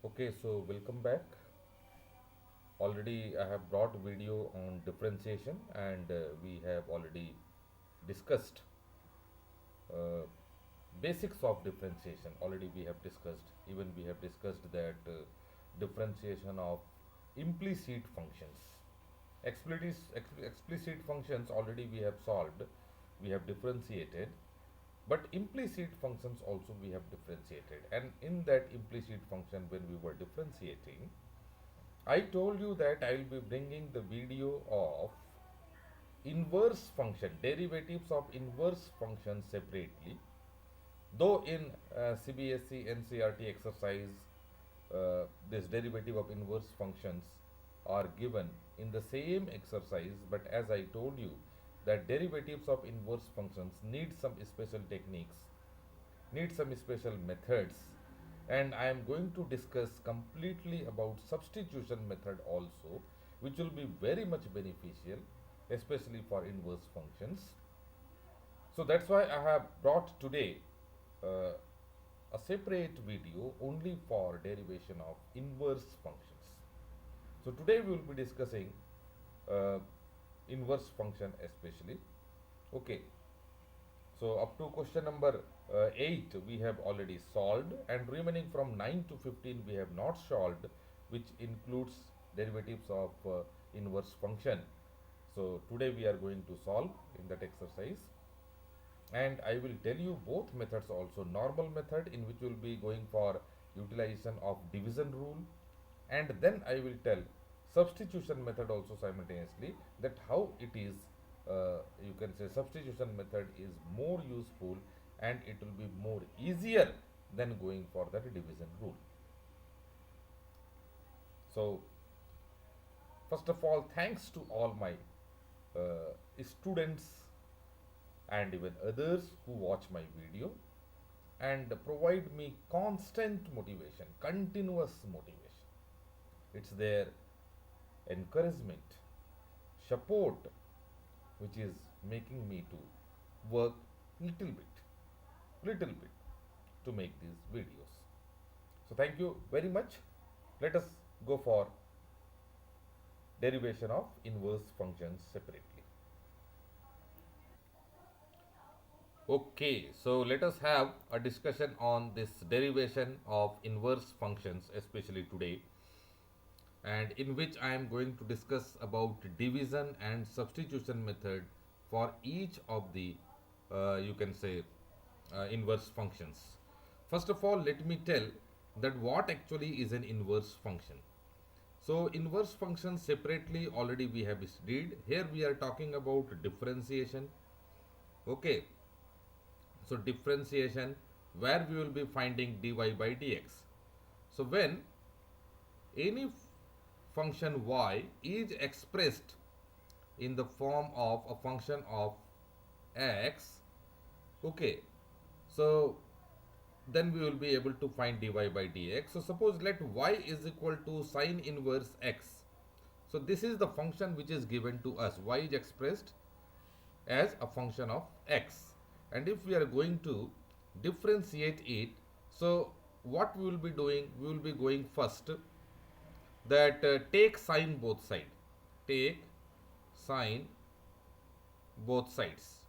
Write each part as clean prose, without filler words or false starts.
Okay, so welcome back. Already I have brought video on differentiation and we have already discussed uh, basics of differentiation. Already we have discussed, even we have discussed that differentiation of implicit functions. Explicit functions already we have solved, we have differentiated, but implicit functions also we have differentiated. And in that implicit function, when we were differentiating, I told you that I will be bringing the video of inverse function, derivatives of inverse functions separately. Though in CBSE NCRT exercise, this derivative of inverse functions are given in the same exercise, but as I told you, that derivatives of inverse functions need some special techniques, need some special methods, and I am going to discuss completely about substitution method also, which will be very much beneficial, especially for inverse functions. So that's why I have brought today uh, a separate video only for derivation of inverse functions. So today we will be discussing uh, inverse function especially. Okay, so up to question number 8 we have already solved, and remaining from 9 to 15 we have not solved, which includes derivatives of inverse function. So today we are going to solve in that exercise, and I will tell you both methods also. Normal method, in which we will be going for utilization of division rule, and then I will tell substitution method also simultaneously, that how it is, you can say substitution method is more useful and it will be more easier than going for that division rule. So first of all, thanks to all my students and even others who watch my video and provide me constant motivation, continuous motivation. It's their encouragement, support, which is making me to work little bit to make these videos. So thank you very much. Let us go for derivation of inverse functions separately. Okay, so let us have a discussion on this derivation of inverse functions, especially today, and in which I am going to discuss about division and substitution method for each of the, you can say, inverse functions. First of all, let me tell that what actually is an inverse function. So inverse functions separately already we have studied. Here we are talking about differentiation. Okay, so differentiation, where we will be finding dy by dx. So when any function y is expressed in the form of a function of x, okay, so then we will be able to find dy by dx. So suppose let y is equal to sine inverse x. So this is the function which is given to us. Y is expressed as a function of x, and if we are going to differentiate it, so what we will be doing, we will be going first that take sine both side, take sine both sides,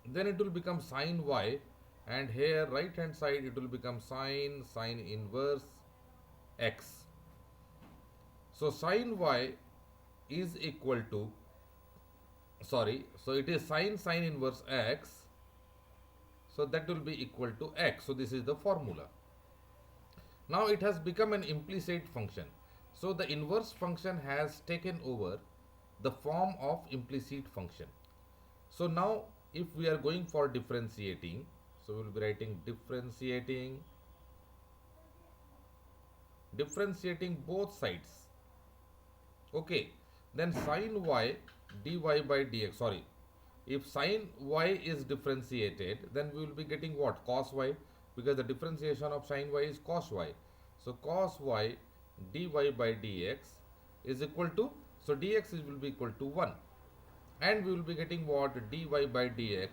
then it will become sine y, and here right hand side it will become sine inverse x. So sine y is equal to, sorry, so it is sine inverse x, so that will be equal to x. So this is the formula. Now it has become an implicit function, so the inverse function has taken over the form of implicit function. So now if we are going for differentiating, so we will be writing differentiating both sides. Okay, then sine y dy by dx, sorry, if sine y is differentiated, then we will be getting what? Cos y, because the differentiation of sine y is cos y. So cos y dy by dx is equal to, so dx will be equal to 1, and we will be getting what? Dy by dx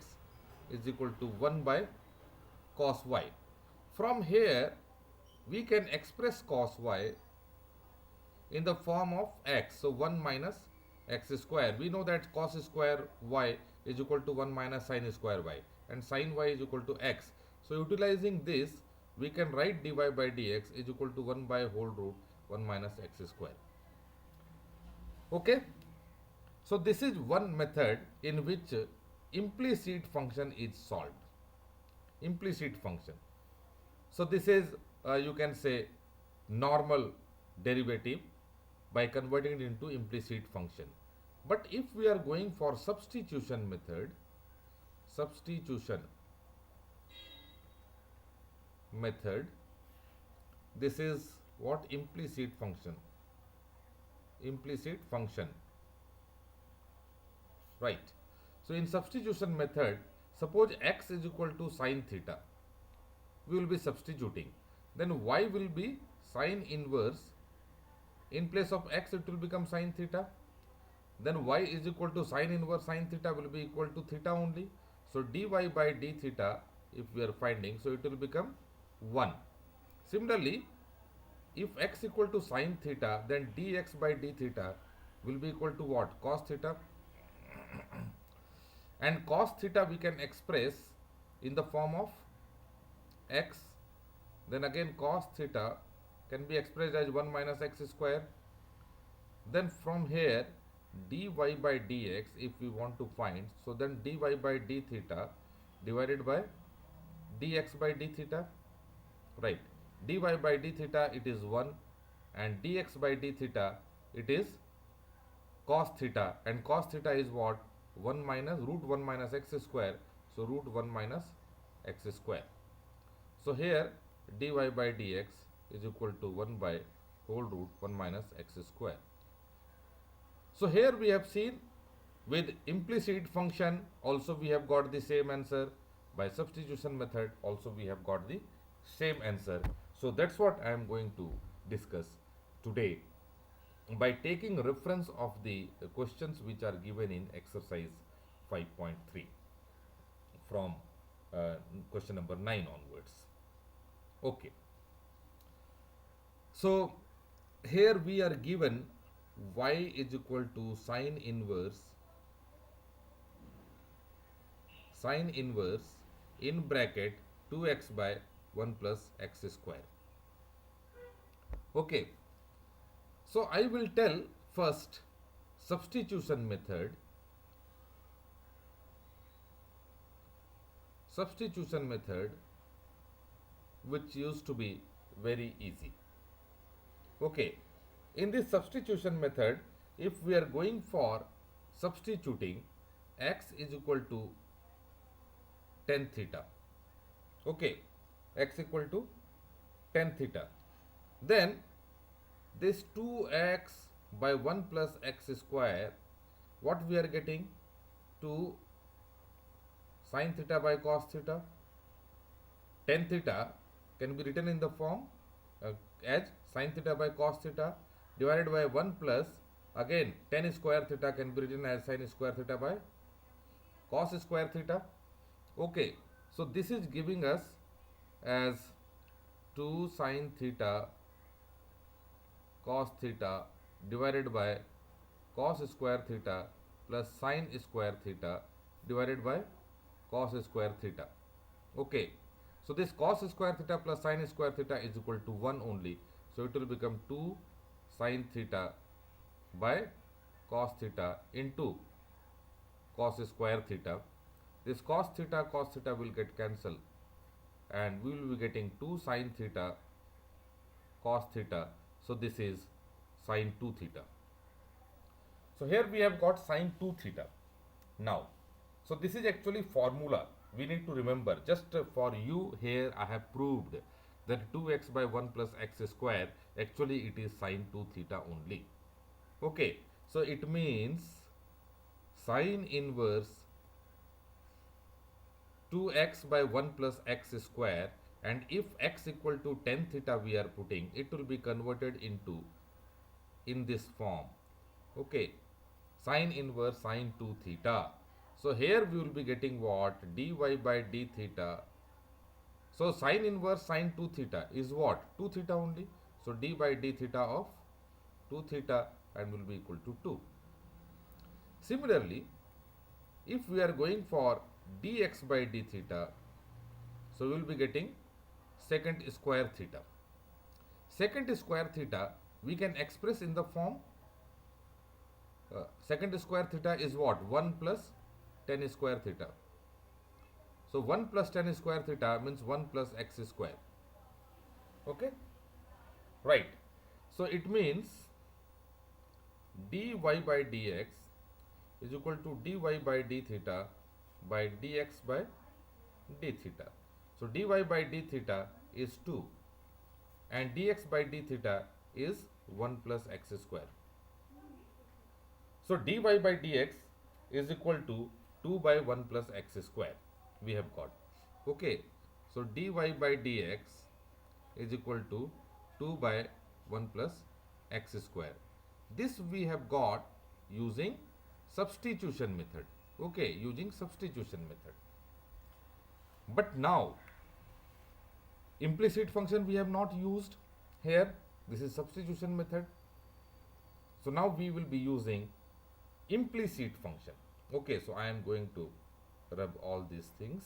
is equal to 1 by cos y. From here we can express cos y in the form of x. So 1 minus x square. We know that cos square y is equal to 1 minus sin square y, and sin y is equal to x. So utilizing this, we can write dy by dx is equal to 1 by whole root 1 minus x square. Okay. So this is one method in which implicit function is solved. Implicit function. So this is you can say normal derivative by converting it into implicit function. But if we are going for substitution method, this is what implicit function, right? So in substitution method, suppose x is equal to sine theta, we will be substituting, then y will be sine inverse, in place of x it will become sine theta, then y is equal to sine inverse sine theta will be equal to theta only. So dy by d theta, if we are finding, so it will become 1. Similarly, if x equal to sine theta, then dx by d theta will be equal to what? Cos theta. And cos theta we can express in the form of x, then again cos theta can be expressed as 1 minus x square. Then from here dy by dx if we want to find, so then dy by d theta divided by dx by d theta, right? Dy by d theta it is 1, and dx by d theta it is cos theta, and cos theta is what? 1 minus root 1 minus x square, so root 1 minus x square. So here dy by dx is equal to 1 by whole root 1 minus x square. So here we have seen with implicit function also we have got the same answer. By substitution method also we have got the same answer. So that's what I am going to discuss today by taking reference of the questions which are given in exercise 5.3 from question number 9 onwards. Okay. So here we are given y is equal to sine inverse in bracket 2x by 1 plus x square. Okay. So I will tell first substitution method. Which used to be very easy. Okay. In this substitution method, if we are going for substituting x is equal to tan theta. Okay. X equal to tan theta. Then this 2x by 1 plus x square, what we are getting? 2 sin theta by cos theta. Tan theta can be written in the form as sin theta by cos theta divided by 1 plus, again tan square theta can be written as sin square theta by cos square theta. Okay, so this is giving us as 2 sin theta cos theta divided by cos square theta plus sin square theta divided by cos square theta. Okay, so this cos square theta plus sin square theta is equal to 1 only, so it will become 2 sin theta by cos theta into cos square theta. This cos theta will get cancelled, and we will be getting 2 sin theta cos theta. So this is sin 2 theta. So here we have got sin 2 theta. Now, so this is actually formula we need to remember. Just for you here I have proved that 2x by 1 plus x square, actually it is sin 2 theta only. Okay, so it means sin inverse 2x by 1 plus x square, and if x equal to tan theta we are putting, it will be converted into in this form. Okay, sin inverse sin 2 theta. So here we will be getting what? Dy by d theta So sine inverse sine 2 theta is what? 2 theta only. So d by d theta of 2 theta and will be equal to 2. Similarly, if we are going for dx by d theta, so we will be getting secant square theta. Secant square theta we can express in the form secant square theta is what? 1 plus tan square theta. So 1 plus tan square theta means 1 plus x square. Okay? Right. So it means dy by dx is equal to dy by d theta by dx by d theta. So dy by d theta is 2 and dx by d theta is 1 plus x square. So dy by dx is equal to 2 by 1 plus x square we have got. Okay. So dy by dx is equal to 2 by 1 plus x square. This we have got using substitution method. Okay, using substitution method. But now implicit function we have not used here. This is substitution method. So now we will be using implicit function. Okay, so I am going to rub all these things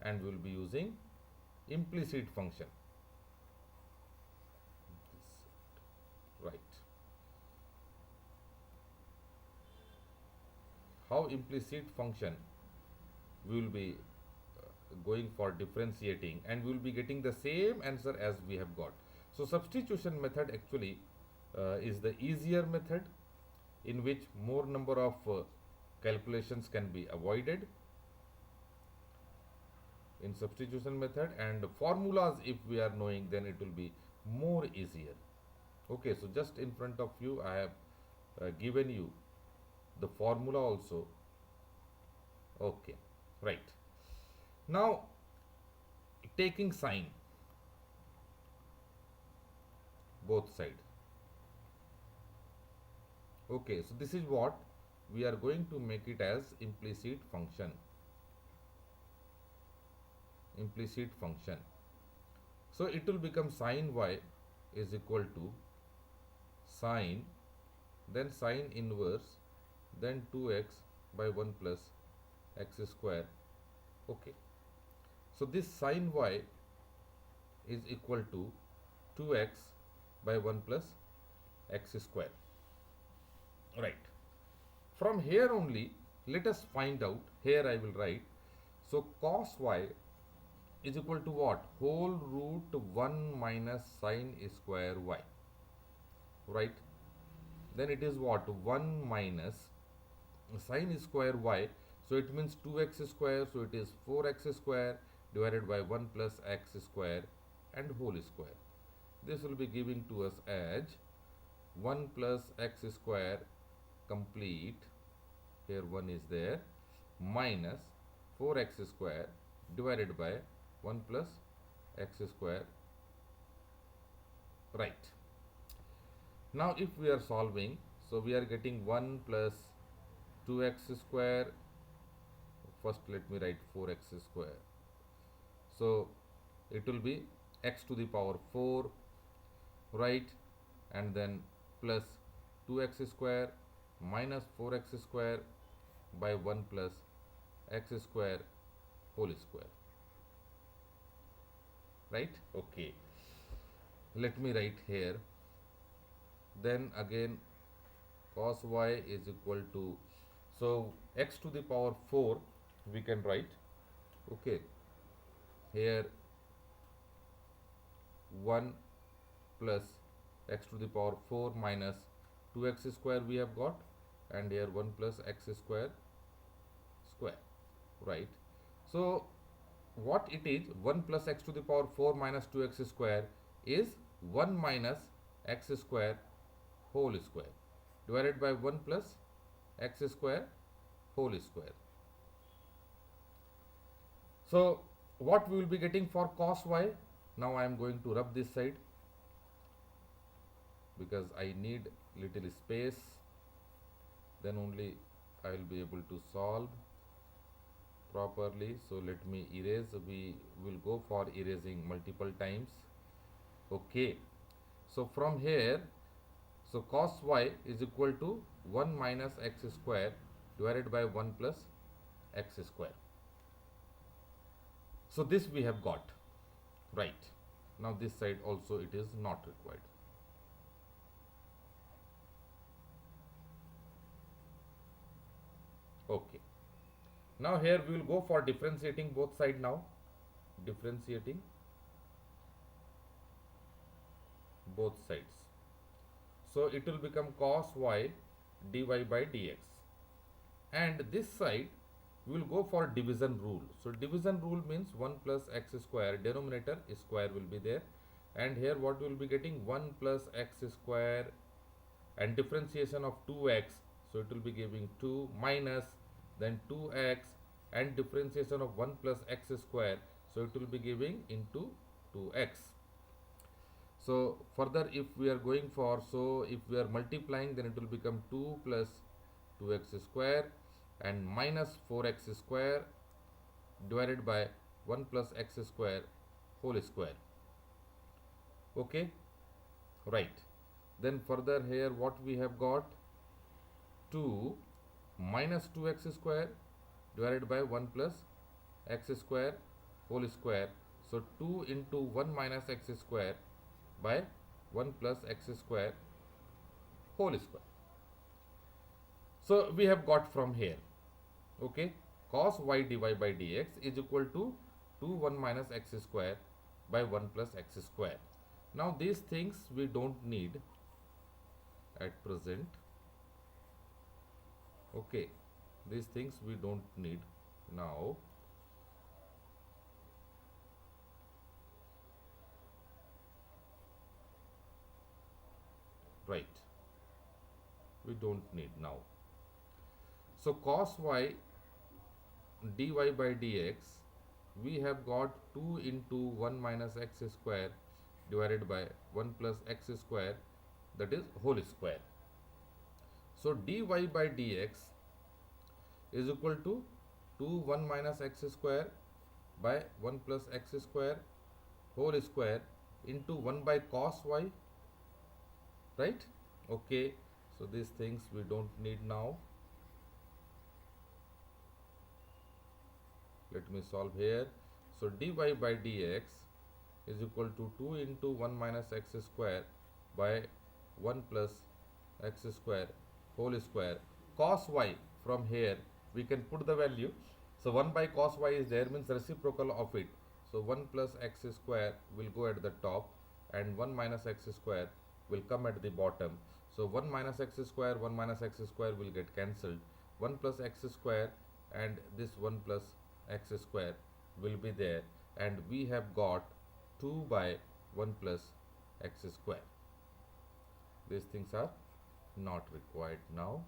and we will be using implicit function. Right. How implicit function we will be going for differentiating and we will be getting the same answer as we have got. So substitution method actually is the easier method in which more number of calculations can be avoided in substitution method, and formulas if we are knowing then it will be more easier. Okay, so just in front of you I have given you the formula also. Okay, right. Now taking sine both sides. Okay, so this is what we are going to make it as implicit function. Implicit function. So it will become sine y is equal to sine, then sine inverse, then 2x by 1 plus x square. Okay. So this sine y is equal to 2x by 1 plus x square. Right. From here only, let us find out. Here I will write. So cos y is equal to what? Whole root 1 minus sine square y. Right. Then it is what? 1 minus sine square y. So it means 2x square. So it is 4x square divided by 1 plus x square and whole square. This will be giving to us as 1 plus x square complete, here 1 is there, minus 4x square divided by 1 plus x square. Right. Now if we are solving, so we are getting 1 plus 2x square. First let me write 4x square. So it will be x to the power 4, right, and then plus 2x square minus 4x square by 1 plus x square whole square. Right. Okay, let me write here. Then again cos y is equal to, so x to the power 4 we can write. Okay, here 1 plus x to the power 4 minus 2x square we have got, and here 1 plus x square square. Right. So what it is, 1 plus x to the power 4 minus 2x square is 1 minus x square whole square divided by 1 plus x square whole square. So what we will be getting for cos y? Now I am going to rub this side because I need little space, then only I will be able to solve. properly. So let me erase. We will go for erasing multiple times. Okay. So from here, so cos y is equal to 1 minus x square divided by 1 plus x square. So this we have got, right. Now this side also it is not required. Okay. Now here we will go for differentiating both side now. Differentiating both sides. So it will become cos y dy by dx. And this side we will go for division rule. So division rule means 1 plus x square, denominator square will be there, and here what we will be getting 1 plus x square and differentiation of 2x, so it will be giving 2 minus then 2x and differentiation of 1 plus x square, so it will be giving into 2x. So further if we are going for, so if we are multiplying, then it will become 2 plus 2x square and minus 4x square divided by 1 plus x square whole square. Okay, right. Then further here what we have got, 2 minus 2x square divided by 1 plus x square whole square. So 2 into 1 minus x square by 1 plus x square whole square. So we have got from here, okay, cos y dy by dx is equal to 2 1 minus x square by 1 plus x square. Now these things we don't need at present. Okay, these things we don't need now. Right, we don't need now. So cos y dy by dx, we have got 2 into 1 minus x square divided by 1 plus x square, that is whole square. So dy by dx is equal to 2 1 minus x square by 1 plus x square whole square into 1 by cos y, right? Okay, so these things we don't need now. Let me solve here. So dy by dx is equal to 2 into 1 minus x square by 1 plus x square whole square. Cos y, from here we can put the value. So 1 by cos y is there, means reciprocal of it. So 1 plus x square will go at the top and 1 minus x square will come at the bottom. So 1 minus x square, 1 minus x square will get cancelled. 1 plus x square and this 1 plus x square will be there, and we have got 2 by 1 plus x square. These things are not required now.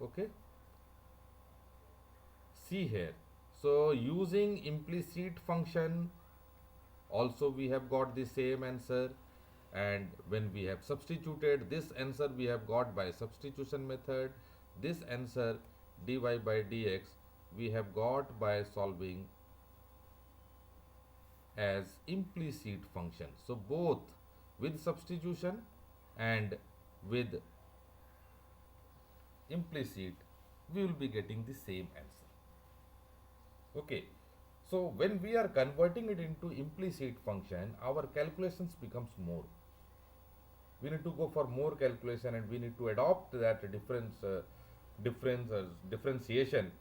Okay, see here. So using implicit function also we have got the same answer, and when we have substituted this answer we have got by substitution method. This answer dy by dx we have got by solving as implicit function. So both with substitution and with implicit we will be getting the same answer. Okay, so when we are converting it into implicit function, our calculations becomes more. We need to go for more calculation and we need to adopt that differentiation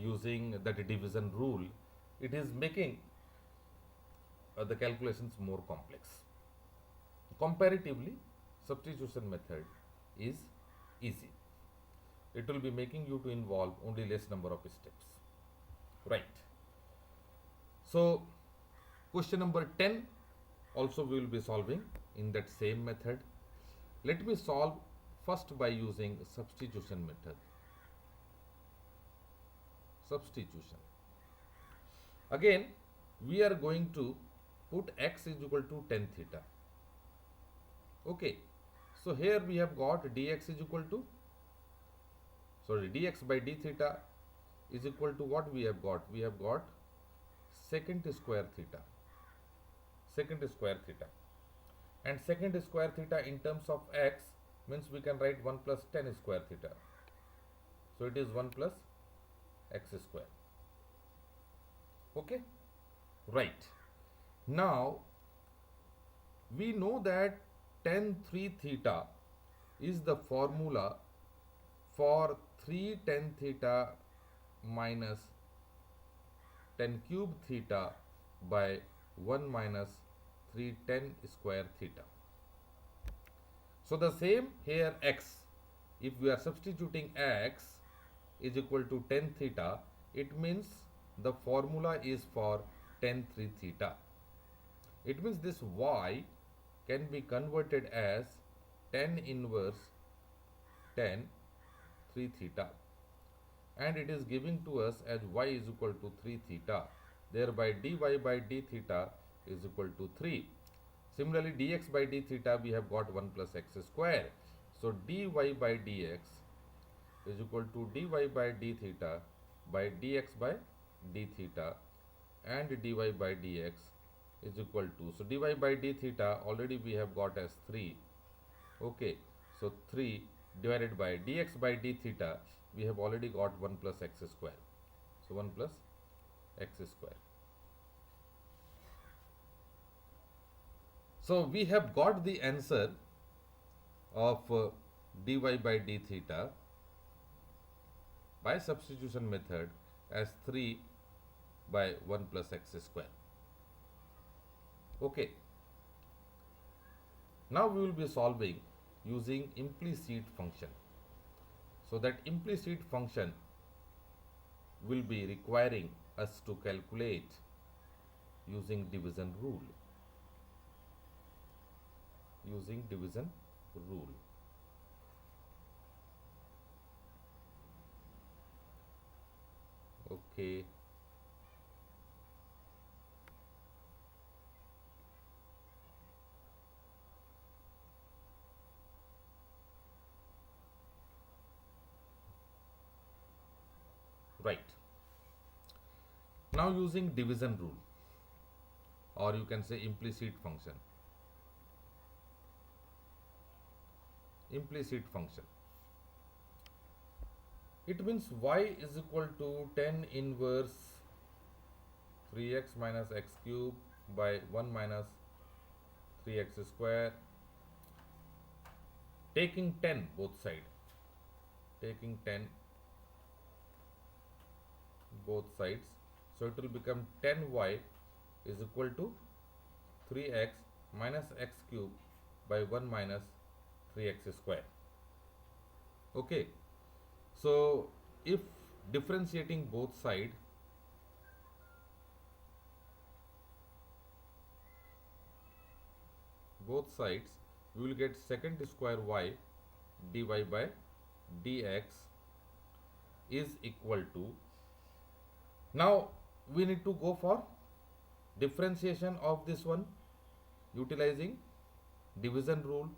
using that division rule. It is making the calculations more complex. Comparatively, substitution method is easy. It will be making you to involve only less number of steps. Right. So, question number 10 also we will be solving in that same method. Let me solve first by using substitution method. Substitution. Again, we are going to put x is equal to tan theta. Okay, so here we have got dx is equal to, sorry, dx by d theta is equal to what we have got? We have got secant square theta. Secant square theta. And secant square theta in terms of x means we can write 1 plus tan square theta. So it is 1 plus x square. Okay? Right. Now, we know that tan 3 theta is the formula for 3 tan theta minus tan cube theta by 1 minus 3 tan square theta. So the same here x, if we are substituting x is equal to tan theta, it means the formula is for tan 3 theta. It means this y can be converted as tan inverse tan 3 theta, and it is giving to us as y is equal to 3 theta. Thereby dy by d theta is equal to 3. Similarly, dx by d theta we have got 1 plus x square. So dy by dx is equal to dy by d theta by dx by d theta, and dy by dx is equal to, so dy by d theta already we have got as 3. Okay, so 3 divided by dx by d theta we have already got 1 plus x square. So 1 plus x square. So we have got the answer of dy by d theta by substitution method as 3 by 1 plus x square. Okay. Now we will be solving using implicit function. So that implicit function will be requiring us to calculate using division rule. Using division rule. Okay. Right. Now using division rule, or you can say implicit function. Implicit function. It means y is equal to tan inverse 3x minus x cube by 1 minus 3x square, taking 10 both side. Taking 10 both sides. So it will become 10y is equal to 3x minus x cube by 1 minus 3x square. Okay. So if differentiating both sides, we will get secant square y dy by dx is equal to, now we need to go for differentiation of this one utilizing division rule.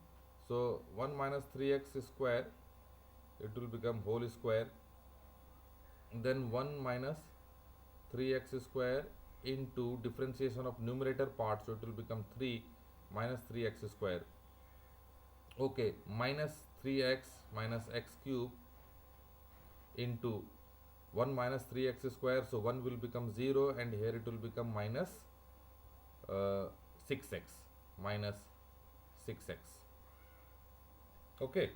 So 1 minus 3x square, it will become whole square, then 1 minus 3x square into differentiation of numerator part, so it will become 3 minus 3x square. Okay, minus 3x minus x cube into 1 minus 3x square, so 1 will become 0, and here it will become minus 6x, minus 6x. Okay,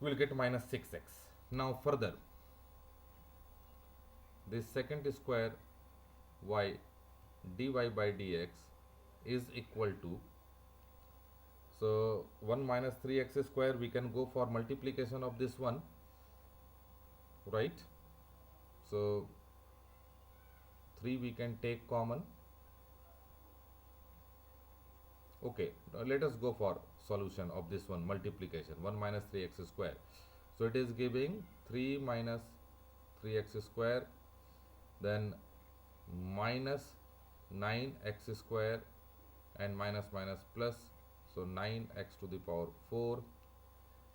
we will get minus 6x. Now further, this secant square y dy by dx is equal to, so 1 minus 3x square, we can go for multiplication of this one, right? So 3 we can take common. Okay, now let us go for solution of this one, multiplication 1 minus 3x square. So it is giving 3 minus 3x square, then minus 9x square, and minus minus plus, so 9x to the power 4,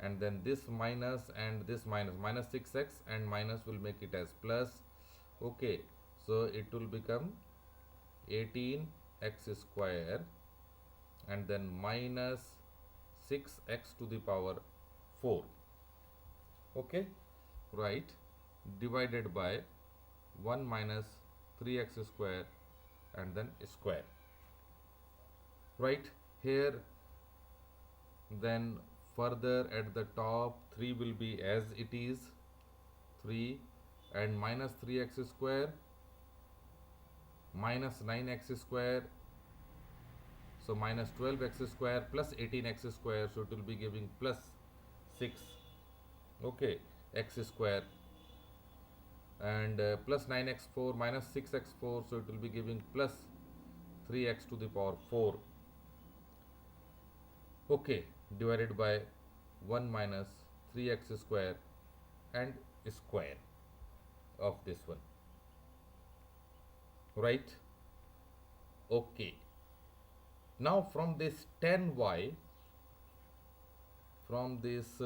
and then this minus and this minus, minus 6x and minus will make it as plus. Okay, so it will become 18x square and then minus 6x to the power 4. Okay, right, divided by 1 minus 3x square and then square. Right here, then further at the top 3 will be as it is 3 and minus 3x square minus 9x square, so minus 12x square plus 18x square, so it will be giving plus 6, okay, x square, and plus 9x4 minus 6x4, so it will be giving plus 3x to the power 4, okay, divided by 1 minus 3x square and square of this one, right? Okay, now from this 10y, from this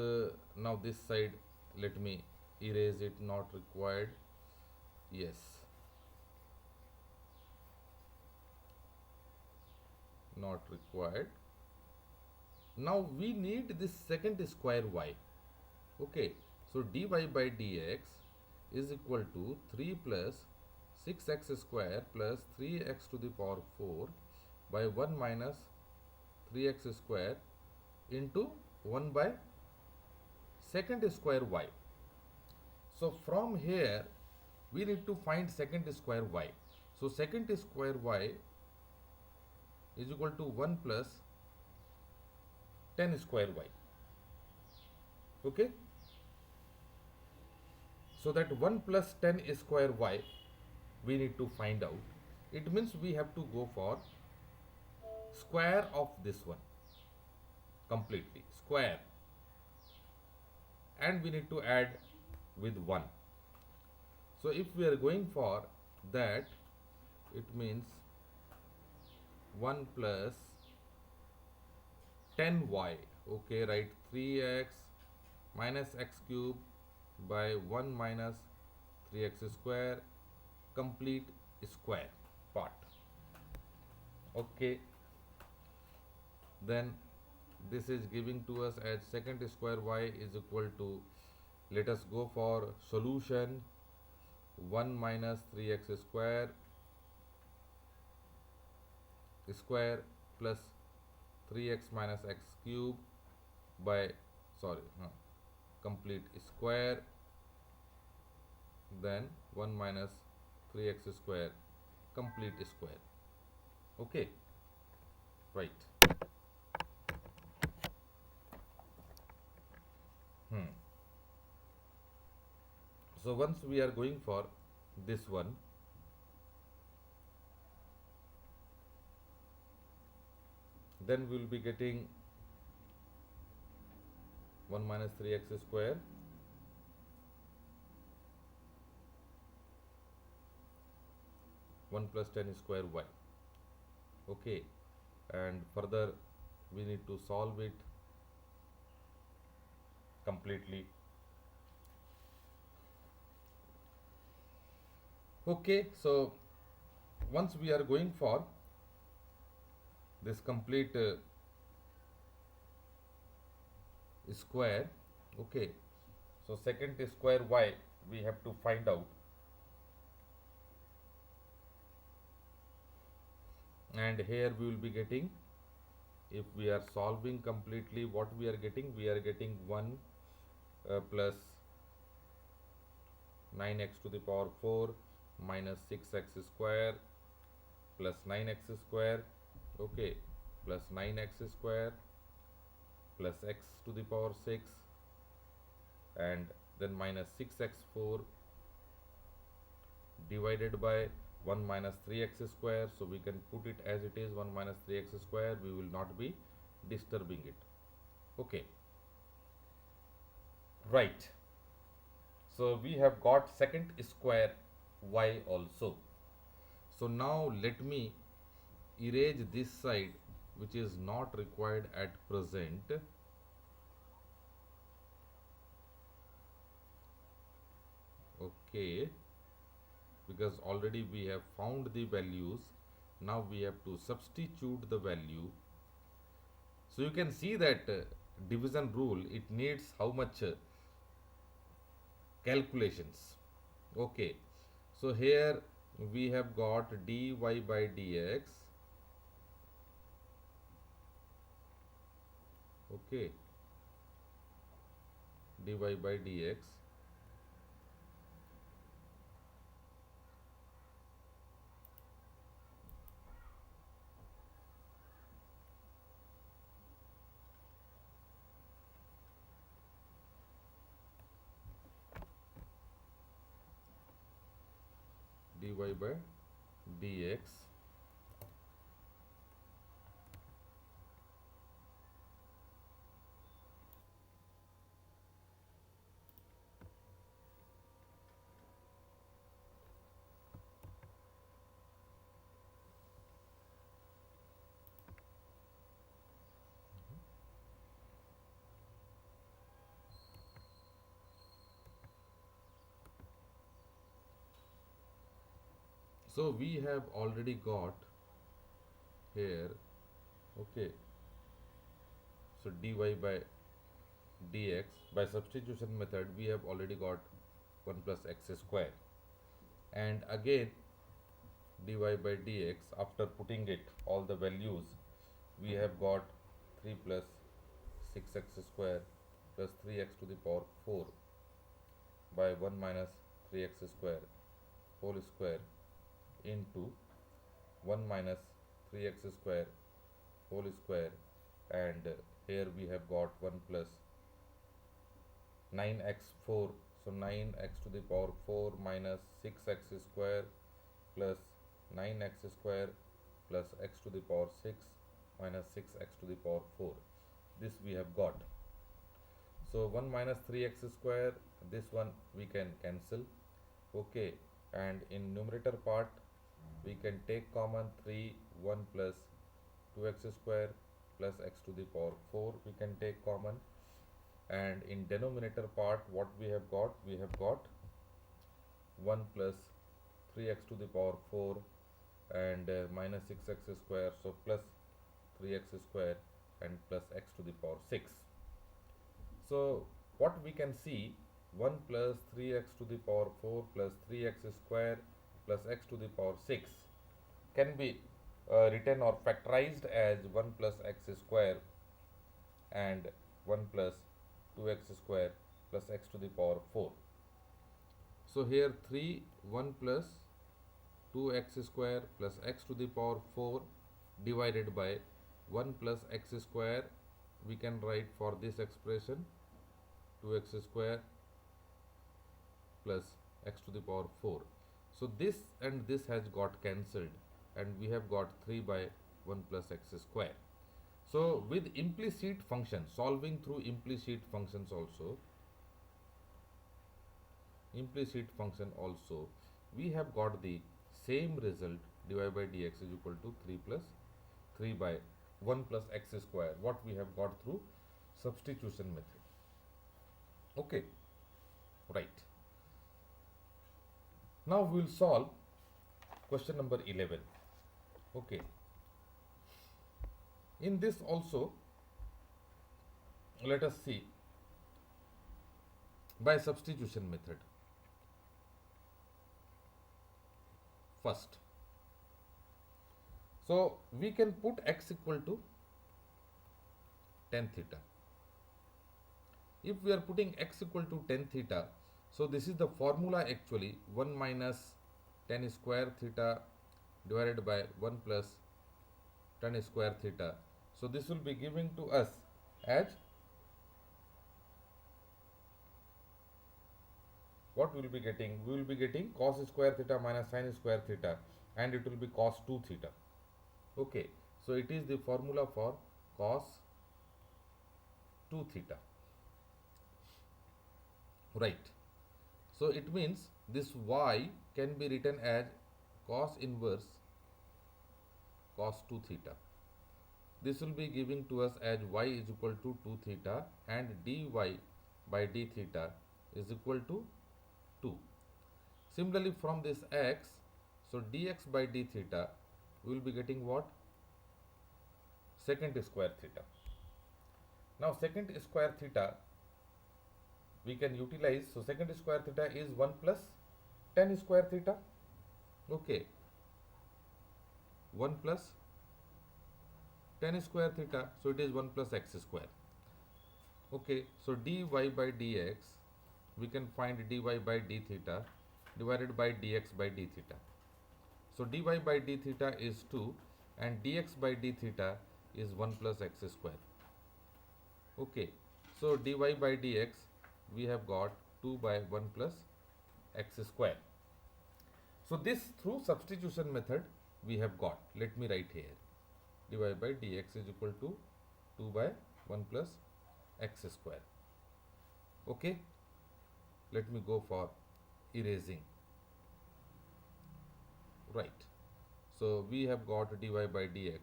now this side, let me erase it, not required, yes, not required. Now we need this second square y. Okay, so dy by dx is equal to 3 plus 6x square plus 3x to the power 4 by 1 minus 3x square into 1 by second square y. So from here we need to find second square y. So second square y is equal to 1 plus 10 square y. Okay, so that 1 plus 10 square y we need to find out. It means we have to go for square of this one completely, square, and we need to add with 1. So if we are going for that, it means 1 plus 10y, okay, right, 3x minus x cube by 1 minus 3x square, complete square part. Okay, then this is giving to us as second square y is equal to, let us go for solution, 1 minus 3x square plus 3x minus x cube by, complete square, then 1 minus 3x square, complete square. Okay, right. So once we are going for this one, then we will be getting 1 minus 3x square one plus 10 square y. Okay, and further we need to solve it completely. Okay, so once we are going for this complete square, okay, so second square y we have to find out, and here we will be getting, if we are solving completely, what we are getting, 1 plus 9x to the power 4 minus 6x square plus 9x square, okay, plus 9x square plus x to the power 6 and then minus 6x4 divided by 1 minus 3x square, so we can put it as it is, 1 minus 3x square, we will not be disturbing it. Okay, right, so we have got second square y also. So now let me erase this side which is not required at present. k, because already we have found the values. Now we have to substitute the value. So you can see that division rule, it needs how much calculations. Okay, so here we have got dy by dx. Okay, dy by dx. Dy by dx. So we have already got here, okay, so dy by dx, by substitution method we have already got 1 plus x square, and again dy by dx, after putting it all the values, we have got 3 plus 6x square plus 3x to the power 4 by 1 minus 3x square whole square into 1 minus 3x square whole square, and here we have got 1 plus 9x 4, so 9x to the power 4 minus 6x square plus 9x square plus x to the power 6 minus 6x to the power 4. This we have got. So 1 minus 3x square, this one we can cancel. Okay, and in numerator part we can take common 3, 1 plus 2x square plus x to the power 4 we can take common, and in denominator part what we have got, 1 plus 3x to the power 4 and minus 6x square, so plus 3x square and plus x to the power 6. So what we can see, 1 plus 3x to the power 4 plus 3x square plus x to the power 6 can be written or factorized as 1 plus x square and 1 plus 2x square plus x to the power 4. So here 3, 1 plus 2x square plus x to the power 4 divided by 1 plus x square, we can write for this expression 2x square plus x to the power 4. So this and this has got cancelled and we have got 3 by 1 plus x square. So with implicit function, solving through implicit functions also, we have got the same result, dy by dx is equal to 3 plus 3 by 1 plus x square, what we have got through substitution method. Okay, right. Now we will solve question number 11. Okay, in this also let us see by substitution method. First, so we can put x equal to tan theta. If we are putting x equal to tan theta, so this is the formula actually, 1 minus tan square theta divided by 1 plus tan square theta. So this will be giving to us as, what we will be getting? We will be getting cos square theta minus sin square theta, and it will be cos 2 theta. Okay, so it is the formula for cos 2 theta. Right. So it means this y can be written as cos inverse cos 2 theta. This will be giving to us as y is equal to 2 theta and dy by d theta is equal to 2. Similarly, from this x, so dx by d theta, we will be getting what? Secant square theta. Now secant square theta we can utilize. So secant square theta is 1 plus tan square theta. Okay, 1 plus tan square theta, so it is 1 plus x square. Okay, so dy by dx, we can find dy by d theta divided by dx by d theta. So dy by d theta is 2 and dx by d theta is 1 plus x square. Okay, so dy by dx we have got 2 by 1 plus x square. So this through substitution method we have got. Let me write here. Dy by dx is equal to 2 by 1 plus x square. Okay, let me go for erasing. Right, so we have got dy by dx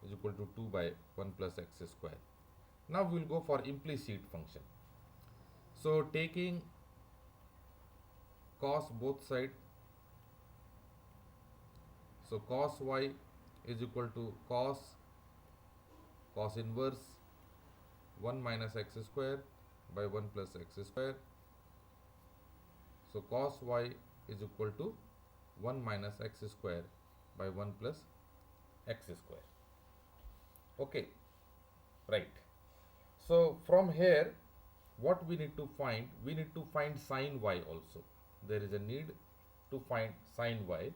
is equal to 2 by 1 plus x square. Now we will go for implicit function. So taking cos both side, so cos y is equal to cos inverse 1 minus x square by 1 plus x square. So cos y is equal to 1 minus x square by 1 plus x square. Okay, right. So from here, what we need to find? We need to find sin y also. There is a need to find sin y,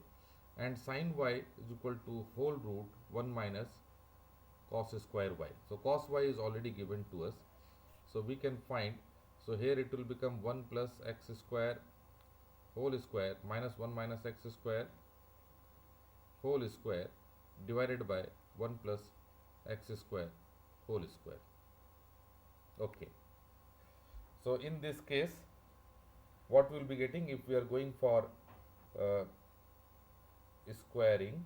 and sin y is equal to whole root 1 minus cos square y. So cos y is already given to us, so we can find. So here it will become 1 plus x square whole square minus 1 minus x square whole square divided by 1 plus x square whole square. Okay, so in this case, what we will be getting if we are going for squaring?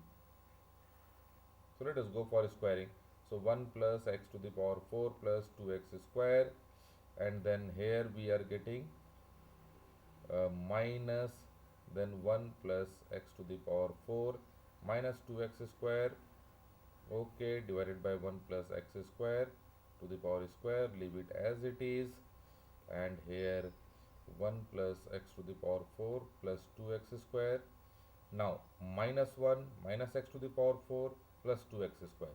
So let us go for squaring. So 1 plus x to the power 4 plus 2x square, and then here we are getting minus then 1 plus x to the power 4 minus 2x square, okay, divided by 1 plus x square to the power square, leave it as it is, and here 1 plus x to the power 4 plus 2x square. Now minus 1 minus x to the power 4 plus 2x square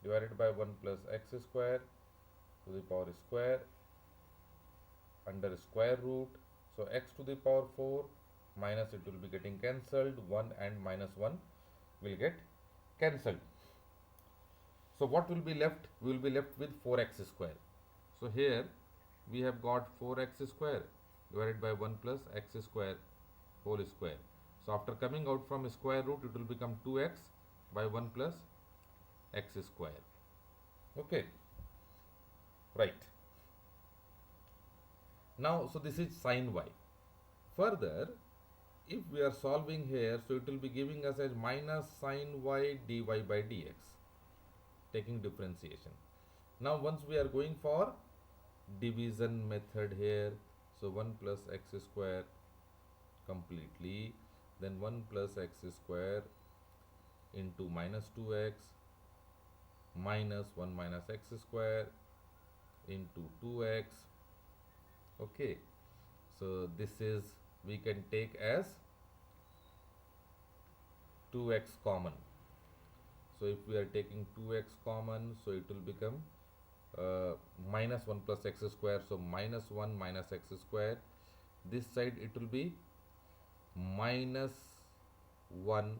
divided by 1 plus x square to the power square under square root. So x to the power 4 minus, it will be getting cancelled, 1 and minus 1 will get cancelled. So what will be left? We will be left with 4x square. So here we have got 4x square divided by 1 plus x square whole square. So after coming out from square root, it will become 2x by 1 plus x square. Okay, right. Now, so this is sin y. Further, if we are solving here, so it will be giving us as minus sin y dy by dx, taking differentiation. Now once we are going for division method here, so 1 plus x square completely, then 1 plus x square into minus 2x minus 1 minus x square into 2x. Okay, so this is, we can take as 2x common. So if we are taking 2x common, so it will become minus 1 plus x square, so minus 1 minus x square. This side it will be minus 1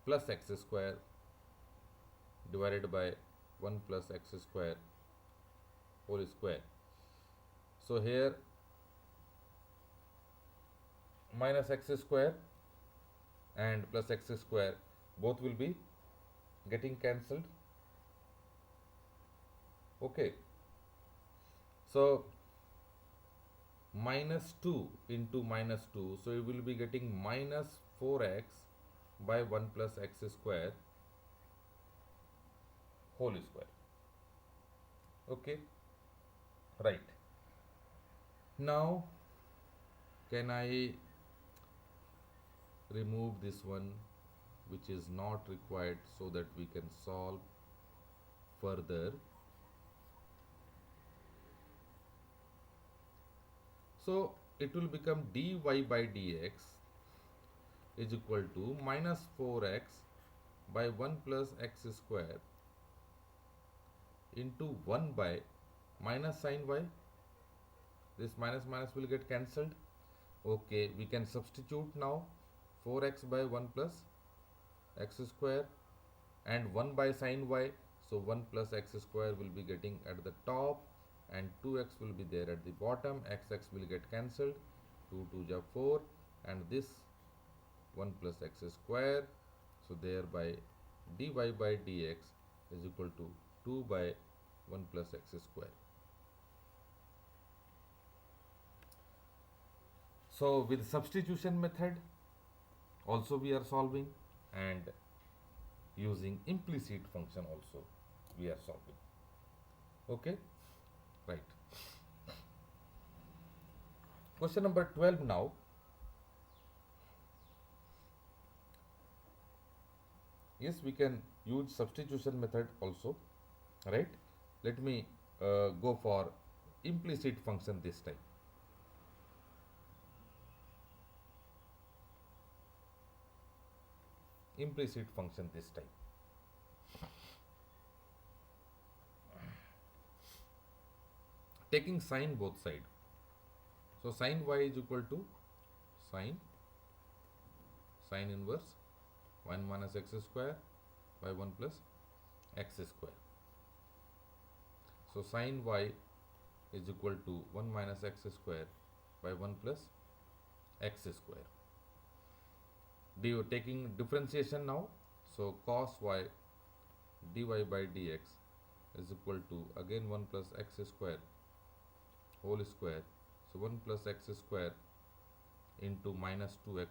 plus x square divided by 1 plus x square whole square. So here minus x square and plus x square both will be getting cancelled. Okay, so minus 2 into minus 2, so you will be getting minus 4x by 1 plus x square whole square. Okay, right. Now can I remove this one which is not required so that we can solve further? So it will become dy by dx is equal to minus 4x by 1 plus x square into 1 by minus sin y. This minus minus will get cancelled. Okay, we can substitute now 4x by 1 plus x square and 1 by sin y. So 1 plus x square will be getting at the top and 2x will be there at the bottom. X will get cancelled. 2 2 ja 4 and this 1 plus x square. So thereby dy by dx is equal to 2 by 1 plus x square. So with substitution method also we are solving, and using implicit function also we are solving. Okay, right. Question number 12 now. Yes, we can use substitution method also, right? Let me go for implicit function this time. Implicit function this time. Taking sine both side. So sin y is equal to sine inverse 1 minus x square by 1 plus x square. So sin y is equal to 1 minus x square by 1 plus x square. Taking differentiation now, so cos y dy by dx is equal to again 1 plus x square whole square. So 1 plus x square into minus 2x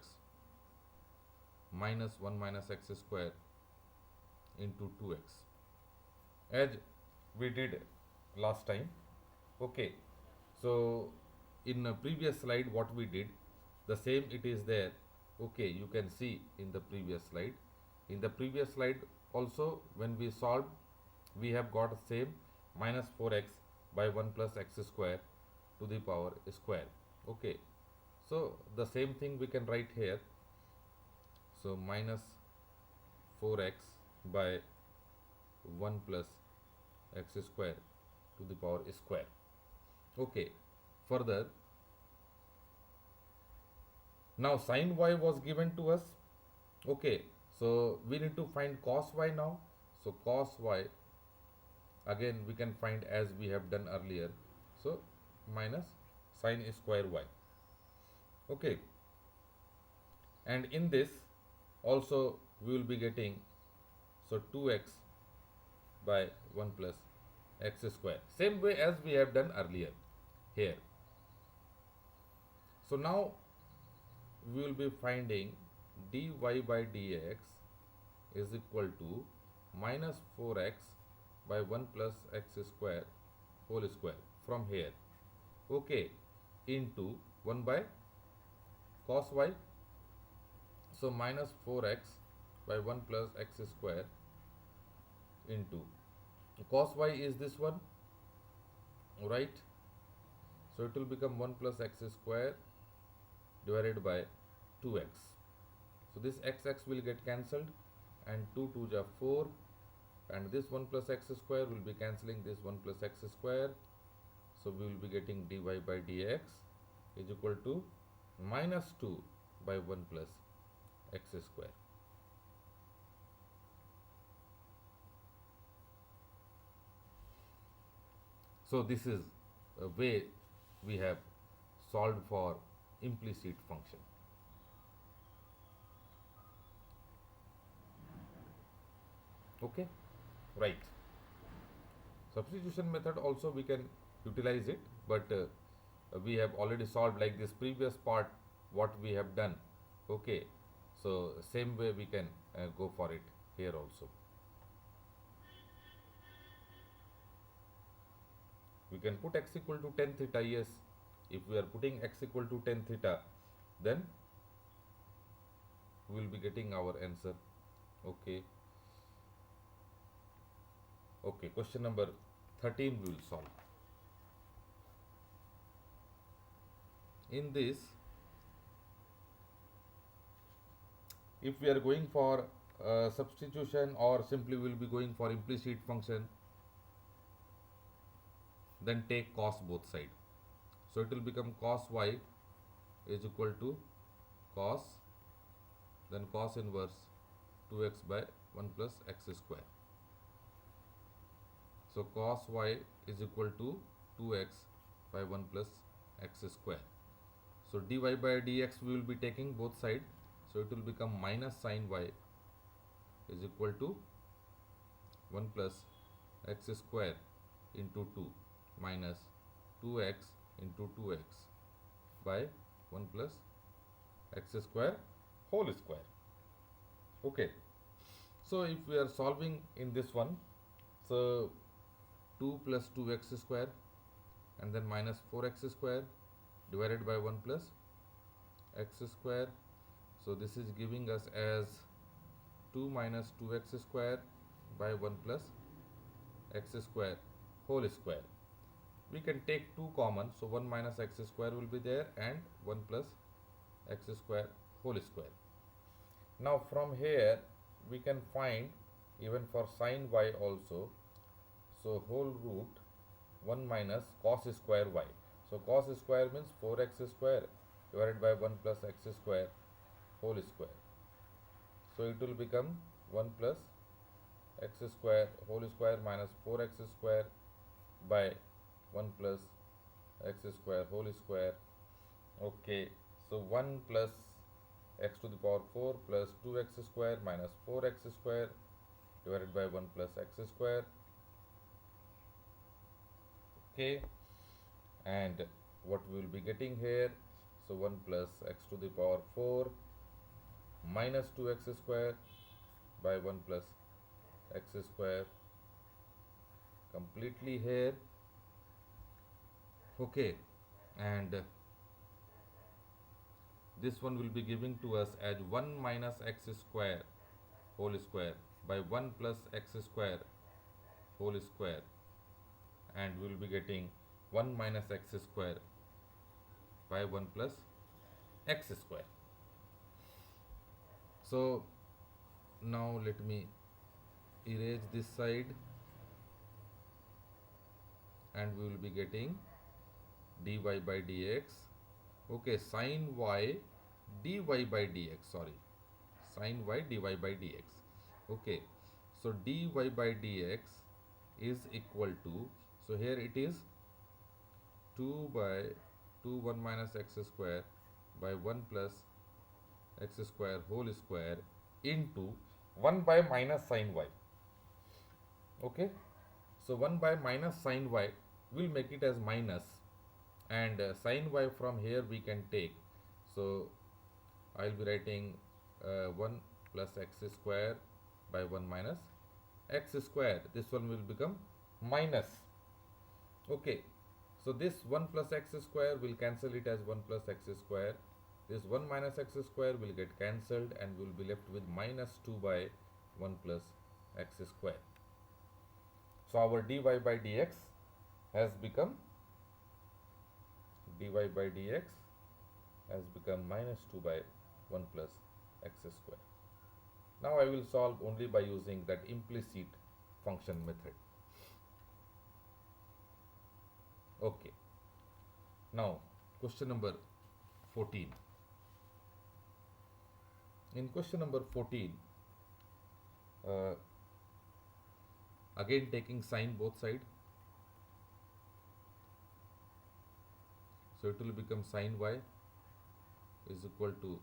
minus 1 minus x square into 2x, as we did last time. Okay, so in a previous slide what we did, the same it is there. Okay, you can see in the previous slide. In the previous slide also, when we solved, we have got same minus 4x by 1 plus x square to the power square. Okay, so the same thing we can write here. So minus 4x by 1 plus x square to the power square. Okay, further, now sin y was given to us. Okay, so we need to find cos y now. So cos y, again we can find as we have done earlier. So minus sin square y. Okay, and in this also we will be getting, so 2x by 1 plus x square, same way as we have done earlier here. So now we will be finding dy by dx is equal to minus 4x by 1 plus x square whole square from here. Okay, into 1 by cos y. So minus 4x by 1 plus x square into cos y is this one, right? So it will become 1 plus x square divided by 2x. So this x will get cancelled and 2 2 ja 4, and this 1 plus x square will be cancelling this 1 plus x square. So we will be getting dy by dx is equal to minus 2 by 1 plus x square. So this is a way we have solved for implicit function. Okay, right. Substitution method also we can utilize it, but we have already solved like this previous part what we have done. Okay, so same way we can go for it here also. We can put x equal to tan theta, yes. If we are putting x equal to tan theta, then we will be getting our answer. Okay. Okay, question number 13 we will solve. In this, if we are going for substitution, or simply we will be going for implicit function, then take cos both side. So it will become cos y is equal to cos, then cos inverse 2x by 1 plus x square. So cos y is equal to 2x by 1 plus x square. So dy by dx we will be taking both side. So it will become minus sin y is equal to 1 plus x square into 2 minus 2x into 2x by 1 plus x square whole square. Okay. So if we are solving in this one, so 2 plus 2x square and then minus 4x square divided by 1 plus x square. So this is giving us as 2 minus 2x square by 1 plus x square whole square. We can take 2 common, so 1 minus x square will be there and 1 plus x square whole square. Now from here we can find even for sin y also. So whole root 1 minus cos square y. So cos square means 4x square divided by 1 plus x square whole square. So it will become 1 plus x square whole square minus 4x square by 1 plus x square whole square. Okay, so 1 plus x to the power 4 plus 2x square minus 4x square divided by 1 plus x square. Okay, and what we will be getting here, so 1 plus x to the power 4 minus 2x square by 1 plus x square completely here. Okay, and this one will be giving to us as 1 minus x square whole square by 1 plus x square whole square, and we will be getting 1 minus x square by 1 plus x square. So now let me erase this side, and we will be getting dy by dx. Okay, sin y dy by dx, sorry, sin y dy by dx. Okay, so dy by dx is equal to, so here it is 2 by 2 1 minus x square by 1 plus x square whole square into 1 by minus sin y. Okay, so 1 by minus sin y will make it as minus, and sin y from here we can take. So I will be writing 1 plus x square by 1 minus x square. This one will become minus. Okay, so this 1 plus x square will cancel it as 1 plus x square. This 1 minus x square will get cancelled, and we will be left with minus 2 by 1 plus x square. So our dy by dx has become minus 2 by 1 plus x square. Now I will solve only by using that implicit function method. Okay. Now question number 14. In question number 14, again taking sine both side. So it will become sin y is equal to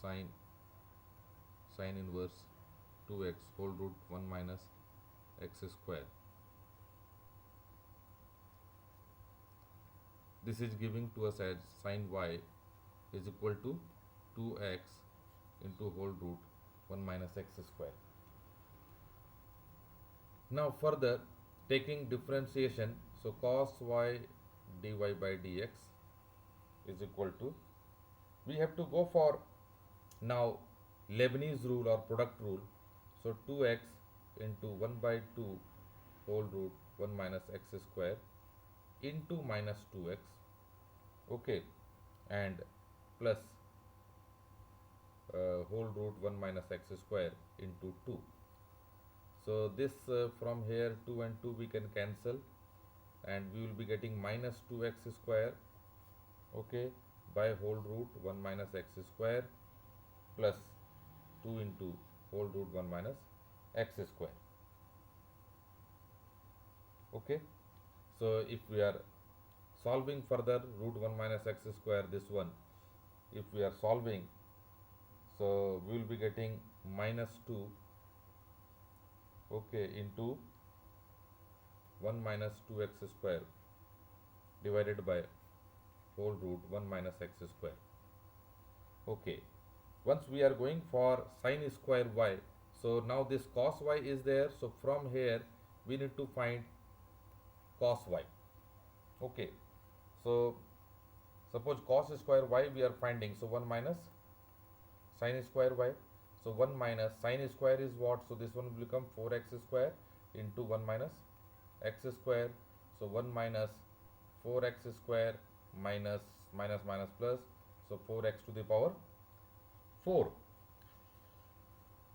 sin inverse 2x whole root 1 minus x square. This is giving to us as sin y is equal to 2x into whole root 1 minus x square. Now further taking differentiation, so cos y dy by dx is equal to, we have to go for now Leibniz rule or product rule. So 2x into 1 by 2 whole root 1 minus x square into minus 2x, okay, and plus whole root 1 minus x square into 2. So this from here 2 and 2 we can cancel, and we will be getting minus 2x square, okay, by whole root 1 minus x square plus 2 into whole root 1 minus x square, okay. So if we are solving further, root 1 minus x square, this one, if we are solving, so we will be getting minus 2, okay, into 1 minus 2x square divided by whole root 1 minus x square, okay. Once we are going for sine square y, so now this cos y is there, so from here we need to find cos y, okay. So suppose cos square y we are finding, so 1 minus sine square y, so 1 minus sine square is what, so this one will become 4x square into 1 minus x square, so 1 minus 4x square minus minus minus plus, so 4x to the power 4,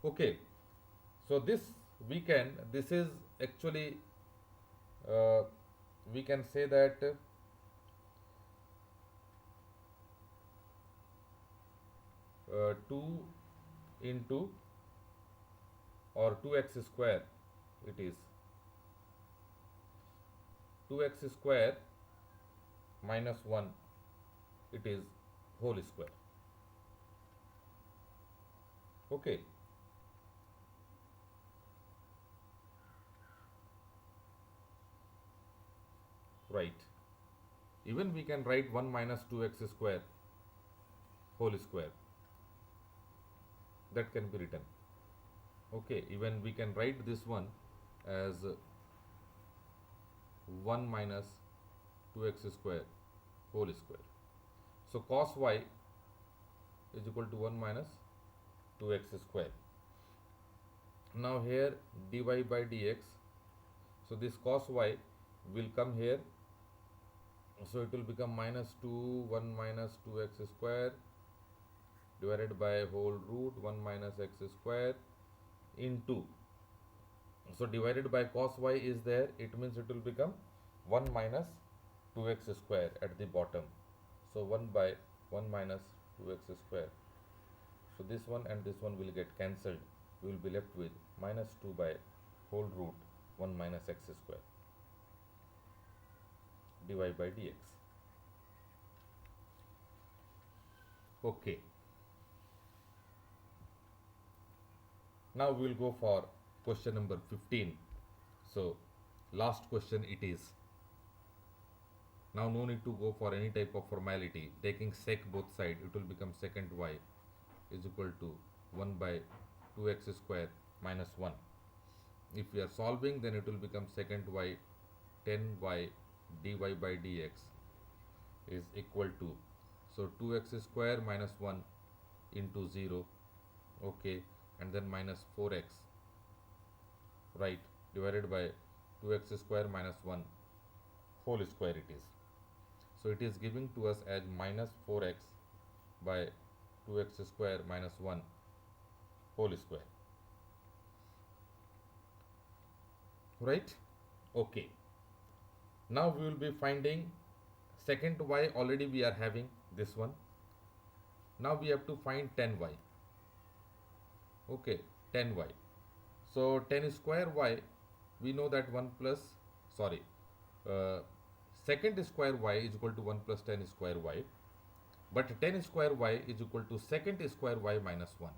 okay. So this we can, this is actually we can say that 2 into or 2x square, it is 2x square minus 1, it is whole square, okay. Right, even we can write 1 minus 2x square whole square, that can be written, okay. Even we can write this one as 1 minus 2x square whole square. So cos y is equal to 1 minus 2x square. Now here dy by dx, so this cos y will come here, so it will become minus 2 1 minus 2x square divided by whole root 1 minus x square into, so divided by cos y is there, it means it will become 1 minus 2x square at the bottom, so 1 by 1 minus 2x square, so this one and this one will get cancelled, we will be left with minus 2 by whole root 1 minus x square dy by dx, okay. Now we will go for question number 15. So last question it is. Now no need to go for any type of formality. Taking sec both side, it will become secant y is equal to 1 by 2x square minus 1. If we are solving, then it will become secant y 10y dy by dx is equal to, so 2x square minus 1 into 0, okay, and then minus 4x, right, divided by 2x square minus 1 whole square it is. So it is giving to us as minus 4x by 2x square minus 1 whole square, right, okay. Now we will be finding secant y, already we are having this one. Now we have to find 10y, okay, 10y. So 10 square y, we know that 1 plus, sorry, secant square y is equal to 1 plus 10 square y, but 10 square y is equal to secant square y minus 1.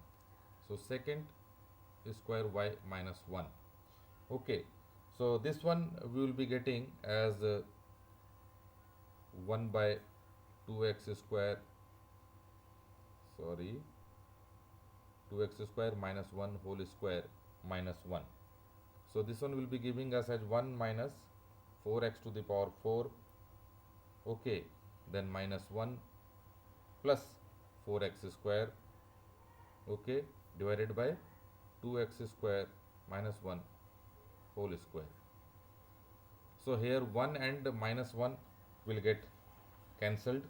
So secant square y minus 1, okay. So this one we will be getting as 1 by 2x square, sorry, 2x square minus 1 whole square minus 1. So this one will be giving us as 1 minus 4x to the power 4 Okay, then minus 1 plus 4x square, okay, divided by 2x square minus 1 whole square. So here 1 and minus 1 will get cancelled,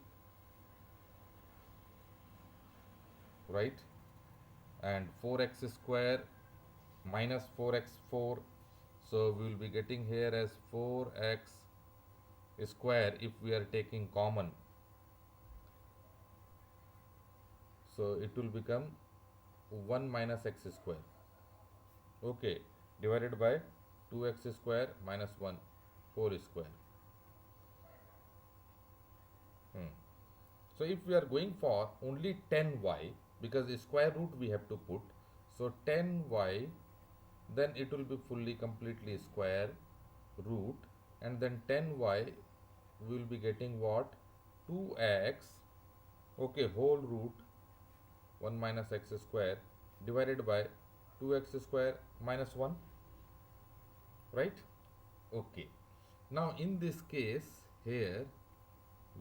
right? And 4x square minus 4x4, so we will be getting here as 4x square if we are taking common, so it will become 1 minus x square, okay, divided by 2x square minus 1 whole square. So if we are going for only 10y, because the square root we have to put, so 10y, then it will be fully completely square root, and then 10y we will be getting what, 2x, okay, whole root 1 minus x square divided by 2x square minus 1, right? Okay, now in this case here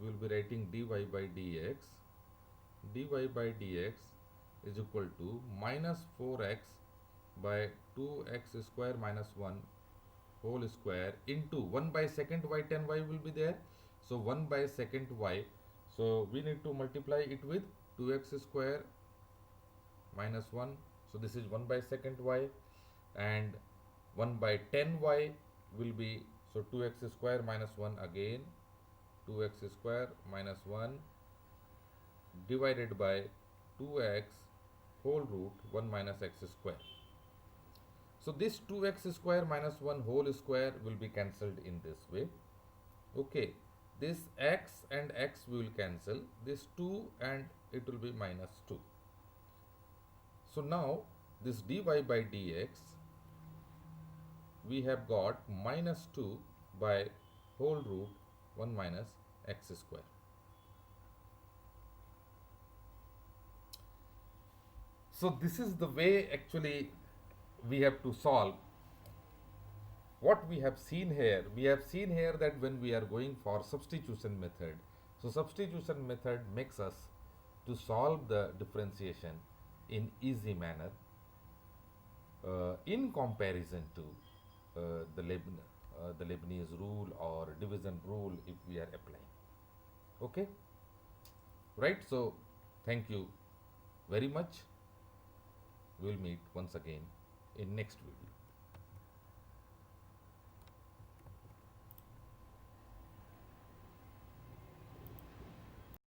we will be writing dy by dx. dy by dx is equal to minus 4x by 2x square minus 1 whole square into 1 by second y, 10y will be there. So 1 by second y, so we need to multiply it with 2x square minus 1. So this is 1 by second y, and 1 by 10y will be, so 2x square minus 1 again, 2x square minus 1 divided by 2x whole root 1 minus x square. So this 2x square minus 1 whole square will be cancelled in this way. Okay, this x and x will cancel, this 2 and it will be minus 2. So now this dy by dx, we have got minus 2 by whole root 1 minus x square. So this is the way actually we have to solve. What we have seen here, that when we are going for substitution method, so substitution method makes us to solve the differentiation in easy manner in comparison to the Leibniz rule or division rule if we are applying. Okay, right? So thank you very much. We'll meet once again in next video.